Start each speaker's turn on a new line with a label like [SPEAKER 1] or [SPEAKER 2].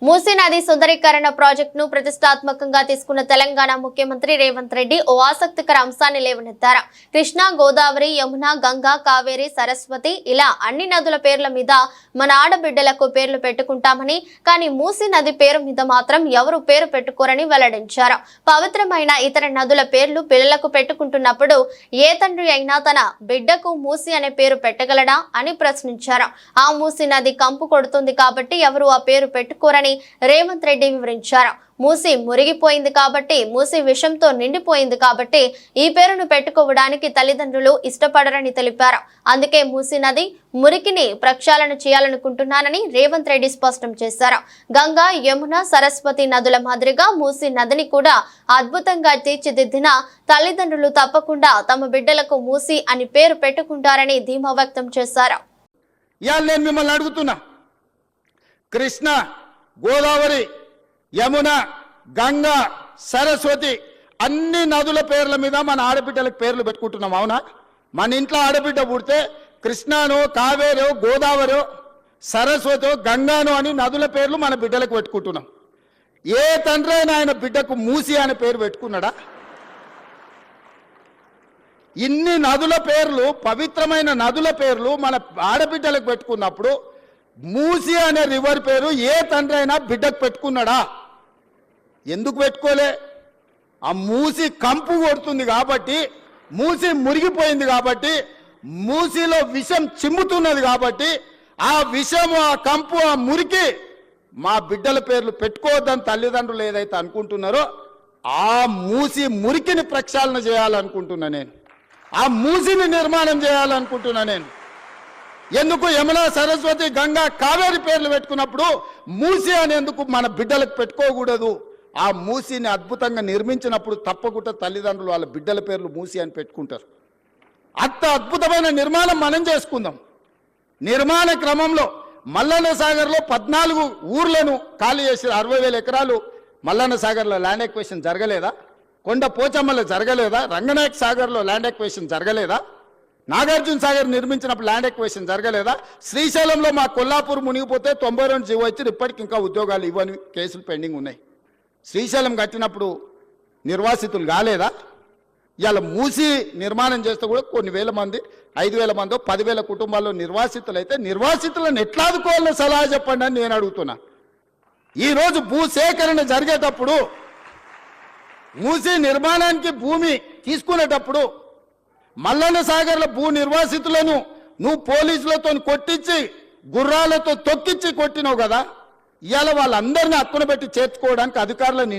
[SPEAKER 1] మూసీ నది సుందరీకరణ ప్రాజెక్టును ప్రతిష్టాత్మకంగా తీసుకున్న తెలంగాణ ముఖ్యమంత్రి రేవంత్ రెడ్డి ఓ ఆసక్తికర అంశాన్ని లేవనెత్తారు. కృష్ణా, గోదావరి, యమున, గంగా, కావేరి, సరస్వతి ఇలా అన్ని నదుల పేర్ల మీద మన ఆడబిడ్డలకు పేర్లు పెట్టుకుంటామని, కానీ మూసీ నది పేరు మీద మాత్రం ఎవరు పేరు పెట్టుకోరని వెల్లడించారు. పవిత్రమైన ఇతర నదుల పేర్లు పిల్లలకు పెట్టుకుంటున్నప్పుడు ఏ తండ్రి అయినా తన బిడ్డకు మూసీ అనే పేరు పెట్టగలడా అని ప్రశ్నించారు. ఆ మూసీ నది కంపు కొడుతుంది కాబట్టి ఎవరు ఆ పేరు పెట్టుకోరని రేవంత్ రెడ్డి వివరించారు. మూసీ మురిగిపోయింది కాబట్టి, మూసీ విషంతో నిండిపోయింది కాబట్టి ఈ పేరును పెట్టుకోవడానికి తల్లిదండ్రులు ఇష్టపడరని తెలిపారు. అందుకే మూసీ నది మురికిని ప్రక్షాళన చేయాలనుకుంటున్నానని రేవంత్ రెడ్డి స్పష్టం చేశారు. గంగా, యమున, సరస్వతి నదుల మాదిరిగా మూసీ నదిని కూడా అద్భుతంగా తీర్చిదిద్దిన తల్లిదండ్రులు తప్పకుండా తమ బిడ్డలకు మూసీ అని పేరు పెట్టుకుంటారని ధీమా వ్యక్తం చేశారు.
[SPEAKER 2] నేను మిమ్మల్ని అడుగుతున్నా, కృష్ణ, గోదావరి, యమున, గంగా, సరస్వతి అన్ని నదుల పేర్ల మీద మన ఆడబిడ్డలకు పేర్లు పెట్టుకుంటున్నాం. అవునా? మన ఇంట్లో ఆడబిడ్డ పుడితే కృష్ణానో, కావేరో, గోదావరో, సరస్వతో, గంగానో అని నదుల పేర్లు మన బిడ్డలకు పెట్టుకుంటున్నాం. ఏ తండ్రి అయినా ఆయన బిడ్డకు మూసి అనే పేరు పెట్టుకున్నాడా? ఇన్ని నదుల పేర్లు, పవిత్రమైన నదుల పేర్లు మన ఆడబిడ్డలకు పెట్టుకున్నప్పుడు మూసి అనే రివర్ పేరు ఏ తండ్రి అయినా బిడ్డకు పెట్టుకున్నాడా? ఎందుకు పెట్టుకోలే? ఆ మూసి కంపు కొడుతుంది కాబట్టి, మూసి మురిగిపోయింది కాబట్టి, మూసిలో విషం చిమ్ముతున్నది కాబట్టి ఆ విషము, ఆ కంపు, ఆ మురికి మా బిడ్డల పేర్లు పెట్టుకోవద్దని తల్లిదండ్రులు ఏదైతే అనుకుంటున్నారో ఆ మూసి మురికిని ప్రక్షాళన చేయాలనుకుంటున్నా నేను. ఆ మూసిని నిర్మాణం చేయాలనుకుంటున్నా నేను. ఎందుకు యమున, సరస్వతి, గంగా, కావేరి పేర్లు పెట్టుకున్నప్పుడు మూసి అనేందుకు మన బిడ్డలకు పెట్టుకోకూడదు? ఆ మూసిని అద్భుతంగా నిర్మించినప్పుడు తప్పకుండా తల్లిదండ్రులు వాళ్ళ బిడ్డల పేర్లు మూసి అని పెట్టుకుంటారు. అంత అద్భుతమైన నిర్మాణం మనం చేసుకుందాం. నిర్మాణ క్రమంలో మల్లన్న సాగర్లో 14 ఊర్లను ఖాళీ చేసి 60,000 ఎకరాలు మల్లన్న సాగర్లో ల్యాండ్ ఎక్వేషన్ జరగలేదా? కొండ పోచమ్మలో జరగలేదా? రంగనాయక సాగర్లో ల్యాండ్ ఎక్వేషన్ జరగలేదా? నాగార్జున సాగర్ నిర్మించినప్పుడు ల్యాండ్ ఎక్వేషన్ జరగలేదా? శ్రీశైలంలో మా కొల్లాపూర్ మునిగిపోతే 92 జీవో ఇచ్చి ఇప్పటికి ఇంకా ఉద్యోగాలు ఇవ్వని కేసులు పెండింగ్ ఉన్నాయి. శ్రీశైలం కట్టినప్పుడు నిర్వాసితులు కాలేదా? ఇవాళ మూసి నిర్మాణం చేస్తే కూడా కొన్ని వేల మంది, 5,000 మందో 10,000 కుటుంబాల్లో నిర్వాసితులు అయితే నిర్వాసితులను ఎట్లా ఆదుకోవాలో సలహా చెప్పండి అని నేను అడుగుతున్నా. ఈరోజు భూసేకరణ జరిగేటప్పుడు, మూసి నిర్మాణానికి భూమి తీసుకునేటప్పుడు మల్లన్న సాగర్ల భూ నిర్వాసితులను నువ్వు పోలీసులతో కొట్టించి, గుర్రాలతో తొక్కించి కొట్టినావు కదా. ఇవాళ వాళ్ళందరినీ హక్కున పెట్టి చేర్చుకోవడానికి అధికారులను